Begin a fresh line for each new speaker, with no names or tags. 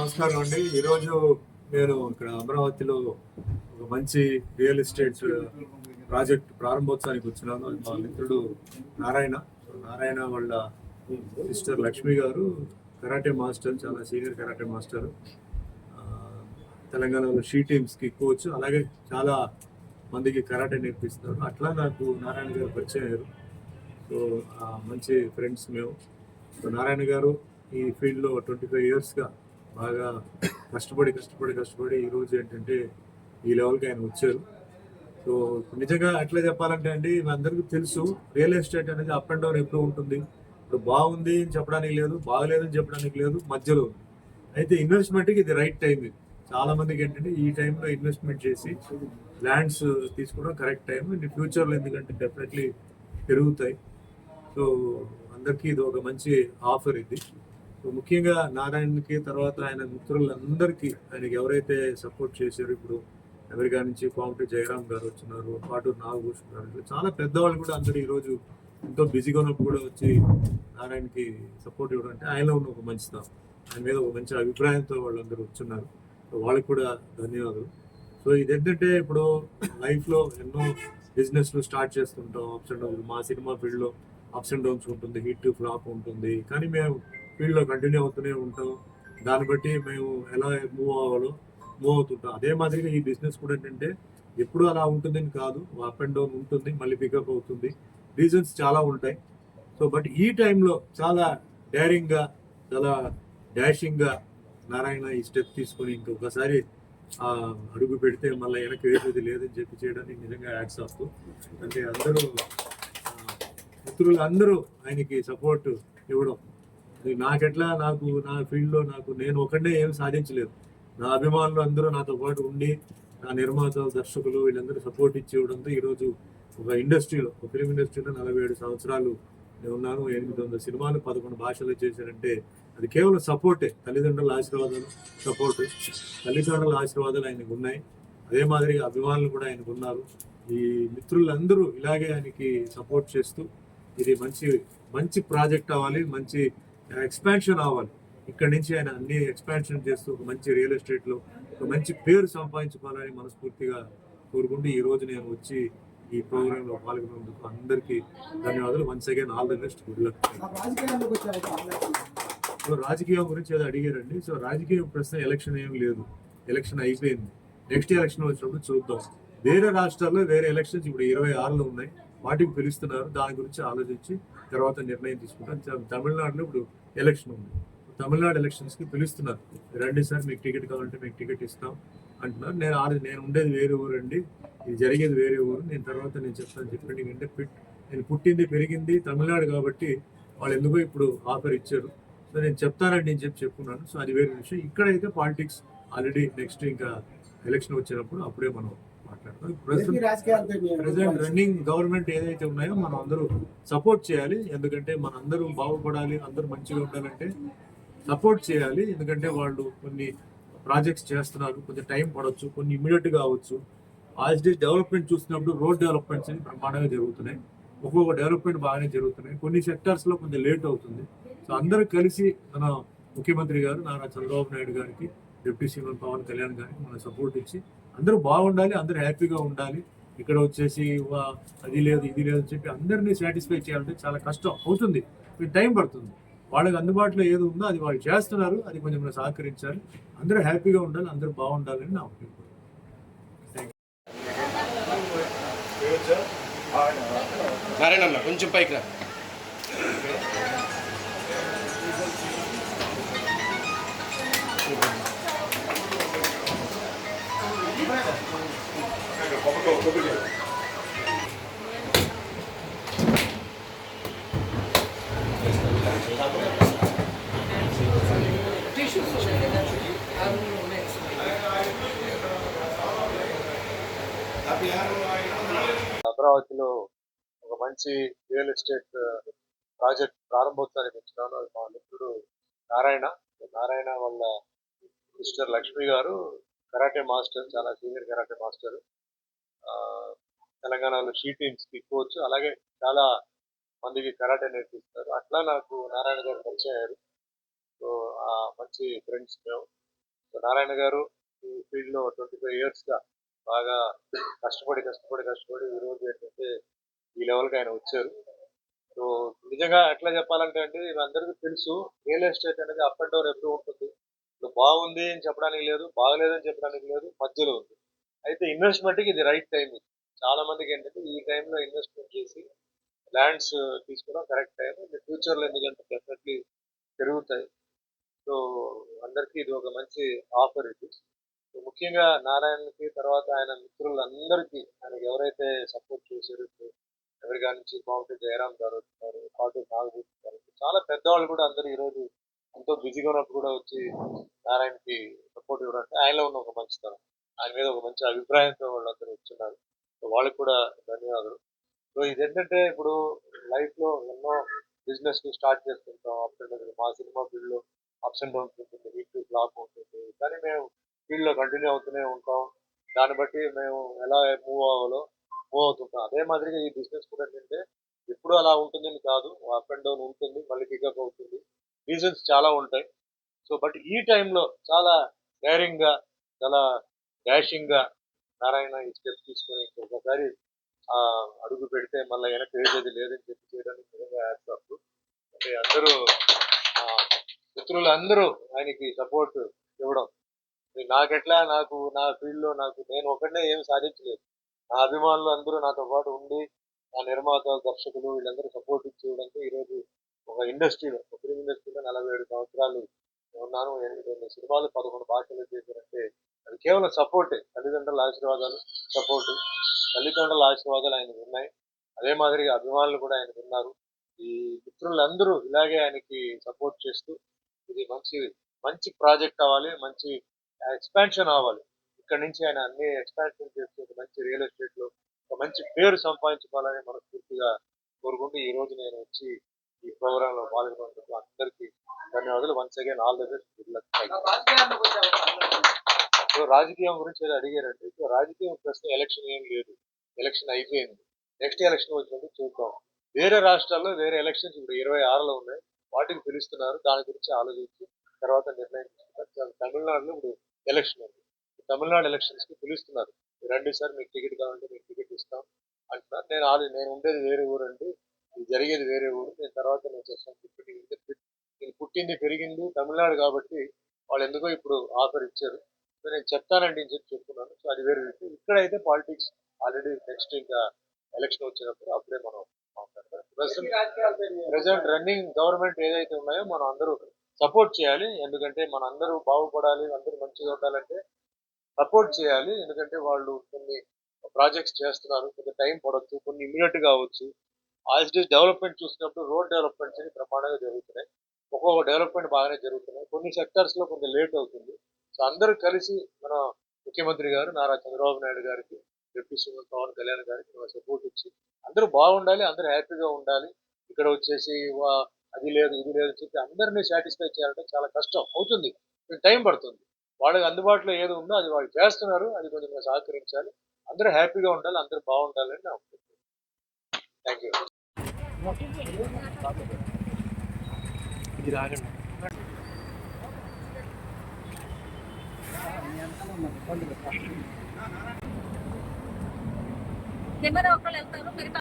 నమస్కారం అండి. ఈరోజు నేను ఇక్కడ అమరావతిలో ఒక మంచి రియల్ ఎస్టేట్ ప్రాజెక్ట్ ప్రారంభోత్సవానికి వచ్చినాను. అది మా మిత్రుడు నారాయణ. నారాయణ వాళ్ళ సిస్టర్ లక్ష్మి గారు కరాటే మాస్టర్, చాలా సీనియర్ కరాటే మాస్టర్. ఆ, తెలంగాణలో షీ టీమ్స్కి కోచ్, అలాగే చాలా మందికి కరాటే నేర్పిస్తారు. అట్లా నాకు నారాయణ గారు పరిచయం అయ్యారు. సో మంచి ఫ్రెండ్స్ మేము. సో నారాయణ గారు ఈ ఫీల్డ్లో 25 ఇయర్స్గా బాగా కష్టపడి ఈరోజు ఏంటంటే ఈ లెవెల్కి ఆయన వచ్చారు. సో నిజంగా ఎట్లా చెప్పాలంటే అండి, మీ అందరికీ తెలుసు రియల్ ఎస్టేట్ అనేది అప్ అండ్ డౌన్ ఎప్పుడు ఉంటుంది. ఇప్పుడు బాగుంది అని చెప్పడానికి లేదు, బాగలేదని చెప్పడానికి లేదు, మధ్యలో ఉంది. అయితే ఇన్వెస్ట్మెంట్కి ఇది రైట్ టైం. ఇది చాలా మందికి ఏంటంటే ఈ టైంలో ఇన్వెస్ట్మెంట్ చేసి ల్యాండ్స్ తీసుకోవడం కరెక్ట్ టైం. ఇన్ ఫ్యూచర్లో ఎందుకంటే డెఫినెట్లీ పెరుగుతాయి. సో అందరికీ ఇది ఒక మంచి ఆఫర్ ఇది. సో ముఖ్యంగా నారాయణకి తర్వాత ఆయన మిత్రులందరికీ, ఆయనకి ఎవరైతే సపోర్ట్ చేశారో, ఇప్పుడు అమెరికా నుంచి కోమటి జయరామ్ గారు వచ్చినారు, పాటూరు నాగభూషణ్ గారు, చాలా పెద్దవాళ్ళు కూడా అందరూ ఈరోజు ఎంతో బిజీగా ఉన్నప్పుడు కూడా వచ్చి నారాయణకి సపోర్ట్ ఇవ్వడం అంటే ఆయనలో ఉన్న ఒక మంచితనం, ఆయన మీద ఒక మంచి అభిప్రాయంతో వాళ్ళందరూ వచ్చున్నారు. సో వాళ్ళకి కూడా ధన్యవాదాలు. సో ఇదేంటంటే ఇప్పుడు లైఫ్లో ఎన్నో బిజినెస్లు స్టార్ట్ చేస్తుంటాం, అప్స్ అండ్ డౌన్స్. మా సినిమా ఫీల్డ్లో అప్స్ అండ్ డౌన్స్ ఉంటుంది, హిట్ ఫ్లాప్ ఉంటుంది, కానీ మేము ఫీల్డ్లో కంటిన్యూ అవుతూనే ఉంటాం. దాన్ని బట్టి మేము ఎలా మూవ్ అవుతుంటాం. అదే మాదిరిగా ఈ బిజినెస్ కూడా ఏంటంటే ఎప్పుడు అలా ఉంటుందని కాదు, అప్ అండ్ డౌన్ ఉంటుంది, మళ్ళీ పికప్ అవుతుంది. రీజన్స్ చాలా ఉంటాయి. సో బట్ ఈ టైంలో చాలా డేరింగ్గా, చాలా డాషింగ్గా నారాయణ ఈ స్టెప్ తీసుకొని ఇంకొకసారి అడుగు పెడితే మళ్ళీ వెనక్కి వేసేది లేదని చెప్పి చేయడానికి నిజంగా యాడ్స్ ఆఫ్. అంటే అందరూ మిత్రులు అందరూ ఆయనకి సపోర్ట్ ఇవ్వడం, నాకెట్లా, నా ఫీల్డ్లో నేను ఒకటే ఏం సాధించలేదు. నా అభిమానులు అందరూ నాతో పాటు ఉండి, నా నిర్మాతలు, దర్శకులు వీళ్ళందరూ సపోర్ట్ ఇచ్చి ఇవ్వడంతో ఈరోజు ఒక ఇండస్ట్రీలో, ఒక ఫిలిం ఇండస్ట్రీలో 47 సంవత్సరాలు నేను ఉన్నాను. 800 సినిమాలు 11 భాషల్లో చేశారంటే అది కేవలం సపోర్టే. తల్లిదండ్రుల ఆశీర్వాదాలు, సపోర్ట్, తల్లిదండ్రుల ఆశీర్వాదాలు ఆయనకు ఉన్నాయి. అదే మాదిరిగా అభిమానులు కూడా ఆయనకు ఉన్నారు. ఈ మిత్రులందరూ ఇలాగే ఆయనకి సపోర్ట్ చేస్తూ ఇది మంచి ప్రాజెక్ట్ అవ్వాలి, మంచి ఎక్స్పాన్షన్ అవ్వాలి. ఇక్కడి నుంచి ఆయన అన్ని ఎక్స్పాన్షన్ చేస్తూ ఒక మంచి రియల్ ఎస్టేట్లో ఒక మంచి పేరు సంపాదించుకోవాలని మనస్ఫూర్తిగా కోరుకుంటూ ఈ రోజు నేను వచ్చి ఈ ప్రోగ్రాంలో పాల్గొన్నందుకు అందరికీ ధన్యవాదాలు. Once again all the best, good luck. So రాజకీయం గురించి ఏదో అడిగారండి. సో రాజకీయం ప్రస్తుతం ఎలక్షన్ ఏం లేదు, ఎలక్షన్ అయిపోయింది. నెక్స్ట్ ఎలక్షన్ వచ్చినప్పుడు చూద్దాం. వేరే రాష్ట్రాల్లో వేరే ఎలక్షన్స్ ఇప్పుడు 26లో ఉన్నాయి, వాటికి పిలుస్తున్నారు. దాని గురించి ఆలోచించి తర్వాత నిర్ణయం తీసుకుంటాం. తమిళనాడులో ఇప్పుడు ఎలక్షన్ ఉంది, తమిళనాడు ఎలక్షన్స్కి పిలుస్తున్నారు. రండి సార్, మీకు టికెట్ కావాలంటే మీకు టికెట్ ఇస్తాం అంటున్నారు. నేను ఉండేది వేరే ఊరు అండి, ఇది జరిగేది వేరే ఊరు, తర్వాత నేను చెప్తాను చెప్పండి. ఎందుకంటే నేను పుట్టింది పెరిగింది తమిళనాడు కాబట్టి వాళ్ళు ఎందుకో ఇప్పుడు ఆఫర్ ఇచ్చారు. సో నేను చెప్తానండి అని చెప్పుకున్నాను. సో అది వేరే విషయం. ఇక్కడైతే పాలిటిక్స్ ఆల్రెడీ నెక్స్ట్ ఇంకా ఎలక్షన్ వచ్చినప్పుడు అప్పుడే మనం మాట్లాడతాం. ప్రెసెంట్ రన్నింగ్ గవర్నమెంట్ ఏదైతే ఉన్నాయో మనం అందరూ సపోర్ట్ చేయాలి. ఎందుకంటే మన అందరూ బాగుపడాలి, అందరూ మంచిగా ఉండాలంటే సపోర్ట్ చేయాలి. ఎందుకంటే వాళ్ళు కొన్ని ప్రాజెక్ట్స్ చేస్తున్నారు, కొంచెం టైం పడవచ్చు, కొన్ని ఇమీడియట్గా అవ్వచ్చు. యాజ్ డే డెవలప్మెంట్ చూసినప్పుడు రోడ్ డెవలప్మెంట్స్ అని బ్రహ్మాండంగా జరుగుతున్నాయి, ఒక్కొక్క డెవలప్మెంట్ బాగానే జరుగుతున్నాయి. కొన్ని సెక్టర్స్లో కొంచెం లేట్ అవుతుంది. సో అందరూ కలిసి మన ముఖ్యమంత్రి గారు నారా చంద్రబాబు నాయుడు గారికి, డిప్యూటీ సీఎం పవన్ కళ్యాణ్ గారికి మనం సపోర్ట్ ఇచ్చి అందరూ బాగుండాలి, అందరూ హ్యాపీగా ఉండాలి. ఇక్కడ వచ్చేసి అది లేదు ఇది లేదు అని చెప్పి అందరినీ సాటిస్ఫై చేయాలంటే చాలా కష్టం అవుతుంది, టైం పడుతుంది. వాళ్ళకి అందుబాటులో ఏది ఉందో అది వాళ్ళు చేస్తున్నారు, అది కొంచెం మనం సహకరించాలి. అందరూ హ్యాపీగా ఉండాలి, అందరూ బాగుండాలని నా ఒపీనియన్.
నారాయణ కొంచెం పైకి రా.
అమరావతిలో ఒక మంచి రియల్ ఎస్టేట్ ప్రాజెక్ట్ ప్రారంభోత్సవానికి వచ్చినాను. అది మా మిత్రుడు నారాయణ వాళ్ళ సిస్టర్ లక్ష్మి గారు కరాటే మాస్టర్, చాలా సీనియర్ కరాటే మాస్టర్. తెలంగాణలో షీ టీమ్స్కి కోచ్, అలాగే చాలా మందికి కరాటే నేర్పిస్తారు. అట్లా నాకు నారాయణ గారు పరిచయం అయ్యారు. సో మంచి ఫ్రెండ్స్ మేము. సో నారాయణ గారు ఈ ఫీల్డ్ లో 25 years గా బాగా కష్టపడి ఈ రోజు ఏంటంటే ఈ లెవెల్కి ఆయన వచ్చారు. సో నిజంగా ఎట్లా చెప్పాలంటే అండి, ఇది అందరికీ తెలుసు, రియల్ ఎస్టేట్ అనేది అప్ అండ్ డౌన్ ఎప్పుడు ఉంటుంది. ఇప్పుడు బాగుంది అని చెప్పడానికి లేదు, బాగలేదని చెప్పడానికి లేదు, మధ్యలో ఉంది. అయితే ఇన్వెస్ట్మెంట్కి ఇది రైట్ టైం. చాలా మందికి ఏంటంటే ఈ టైంలో ఇన్వెస్ట్మెంట్ చేసి ల్యాండ్స్ తీసుకోవడం కరెక్ట్ టైం. ఫ్యూచర్లో ఎందుకంటే డెఫినెట్లీ పెరుగుతాయి. సో అందరికీ ఇది ఒక మంచి ఆఫర్ ఇది. సో ముఖ్యంగా నారాయణకి తర్వాత ఆయన మిత్రులందరికీ ఆయనకి ఎవరైతే సపోర్ట్ చేశారో, ఎవరిగా నుంచి బాగుంటే జయరాం గారు వచ్చారు, పాటు నాగభూషి గారు, చాలా పెద్దవాళ్ళు కూడా అందరూ ఈరోజు ఎంతో బిజీగా ఉన్నప్పుడు కూడా వచ్చి నారాయణకి సపోర్ట్ ఇవ్వడం అంటే ఆయనలో ఉన్న ఒక మంచితనం, ఆయన మీద ఒక మంచి అభిప్రాయంతో వాళ్ళందరూ వచ్చున్నారు. సో వాళ్ళకి కూడా ధన్యవాదాలు. సో ఇదేంటంటే ఇప్పుడు లైఫ్ లో ఎన్నో బిజినెస్ స్టార్ట్ చేస్తుంటాం, అప్ అండ్ డౌన్. మా సినిమా ఫీల్డ్ లో అప్స్ అండ్ డౌన్స్ ఉంటుంది, వీక్లీ ఫ్లాప్ ఉంటుంది, కానీ మేము ఫీల్డ్ లో కంటిన్యూ అవుతూనే ఉంటాం. దాన్ని బట్టి మేము ఎలా మూవ్ అవ్వాలో మూవ్ అవుతుంటాం. అదే మాదిరిగా ఈ బిజినెస్ కూడా ఏంటంటే ఎప్పుడు అలా ఉంటుందని కాదు, అప్ అండ్ డౌన్ ఉంటుంది, మళ్ళీ పికప్ అవుతుంది, రీజన్స్ చాలా ఉంటాయి. సో బట్ ఈ టైంలో చాలా డైరింగ్ గా, చాలా డాషింగ్ గా నారాయణ ఈ స్టెప్ తీసుకొని ఒకసారి అడుగు పెడితే మళ్ళీ వెనక్కి వేసేది లేదని చెప్పి చేయడానికి నిజంగా యాక్సెప్ట్. అంటే అందరూ మిత్రులు అందరూ ఆయనకి సపోర్ట్ ఇవ్వడం, నాకెట్లా నా ఫీల్డ్ లో నేను ఒకటే ఏమి సాధించలేదు. నా అభిమానులు అందరూ నాతో పాటు ఉండి, నా నిర్మాత దర్శకులు వీళ్ళందరూ సపోర్ట్ ఇచ్చేయడంతో ఈరోజు ఒక ఇండస్ట్రీలో, ఫిల్మ్ ఇండస్ట్రీలో 47 సంవత్సరాలు ఉన్నాను. 8 సినిమాలు 11 భాషలు చేశారంటే అది కేవలం సపోర్టే. తల్లిదండ్రుల ఆశీర్వాదాలు, సపోర్టు, తల్లిదండ్రుల ఆశీర్వాదాలు ఆయనకు ఉన్నాయి. అదే మాదిరిగా అభిమానులు కూడా ఆయనకు ఉన్నారు. ఈ మిత్రులందరూ ఇలాగే ఆయనకి సపోర్ట్ చేస్తూ ఇది మంచి మంచి ప్రాజెక్ట్ అవ్వాలి, మంచి ఎక్స్పాన్షన్ అవ్వాలి. ఇక్కడ నుంచి ఆయన అన్ని ఎక్స్పాన్షన్ చేస్తూ ఒక మంచి రియల్ ఎస్టేట్ లో ఒక మంచి పేరు సంపాదించుకోవాలని మనస్ఫూర్తిగా కోరుకుంటూ ఈ రోజు నేను వచ్చి ఈ ప్రోగ్రామ్ లో పాల్గొన్నందుకు అందరికీ ధన్యవాదాలు. Once again all the best. So రాజకీయం గురించి ఏదో అడిగారంటే, సో రాజకీయం ప్రస్తుతం ఎలక్షన్ ఏం లేదు, ఎలక్షన్ అయిపోయింది. నెక్స్ట్ ఎలక్షన్ వచ్చినప్పుడు చూద్దాం. వేరే రాష్ట్రాల్లో వేరే ఎలక్షన్స్ ఇప్పుడు 26లో ఉన్నాయి, వాటికి పిలుస్తున్నారు. దాని గురించి ఆలోచించి తర్వాత నిర్ణయం తీసుకుంటారు. తమిళనాడులో ఇప్పుడు ఎలక్షన్ ఉంది, తమిళనాడు ఎలక్షన్స్ కి పిలుస్తున్నారు. రండి సార్, మీకు టికెట్ కావాలంటే మీకు టికెట్ ఇస్తాం అంటున్నారు. నేను ఉండేది వేరే ఊరు అండి, ఇది జరిగేది వేరే ఊరు, నేను తర్వాత నేను చేస్తాను. నేను పుట్టింది పెరిగింది తమిళనాడు కాబట్టి వాళ్ళు ఎందుకో ఇప్పుడు ఆఫర్ ఇచ్చారు. సో నేను చెప్తానండి అని చెప్పి చెప్తున్నాను. సో అది వేరే విషయం. ఇక్కడైతే పాలిటిక్స్ ఆల్రెడీ నెక్స్ట్ ఇంకా ఎలక్షన్ వచ్చినప్పుడు అప్పుడే మనం మాట్లాడతాం. ప్రెసెంట్ రన్నింగ్ గవర్నమెంట్ ఏదైతే ఉన్నాయో మనం అందరూ సపోర్ట్ చేయాలి. ఎందుకంటే మన అందరూ బాగుపడాలి, అందరూ మంచిగా ఉండాలంటే సపోర్ట్ చేయాలి. ఎందుకంటే వాళ్ళు కొన్ని ప్రాజెక్ట్స్ చేస్తున్నారు, కొంచెం టైం పడవచ్చు, కొన్ని ఇమీడియట్ గా అవ్వచ్చు. యాజ్ ఇట్ ఈస్ డెవలప్మెంట్ చూసినప్పుడు రోడ్ డెవలప్మెంట్స్ అని ప్రమాణంగా జరుగుతున్నాయి, ఒక్కొక్క డెవలప్మెంట్ బాగానే జరుగుతున్నాయి. కొన్ని సెక్టర్స్ లో కొంచెం లేట్ అవుతుంది. సో అందరూ కలిసి మన ముఖ్యమంత్రి గారు నారా చంద్రబాబు నాయుడు గారికి, డిప్యూటీ సీఎం పవన్ కళ్యాణ్ గారికి సపోర్ట్ ఇచ్చి అందరూ బాగుండాలి, అందరూ హ్యాపీగా ఉండాలి. ఇక్కడ వచ్చేసి అది లేదు ఇది లేదు చెప్పి అందరినీ సాటిస్ఫై చేయాలంటే చాలా కష్టం అవుతుంది, టైం పడుతుంది. వాళ్ళకి అందుబాటులో ఏది ఉందో అది వాళ్ళు చేస్తున్నారు, అది కొంచెం సహకరించాలి. అందరూ హ్యాపీగా ఉండాలి, అందరూ బాగుండాలని నా ఉద్దేశం. Thank you.
కెమెరా ఒకళ్ళు వెళ్తారు, మిగతా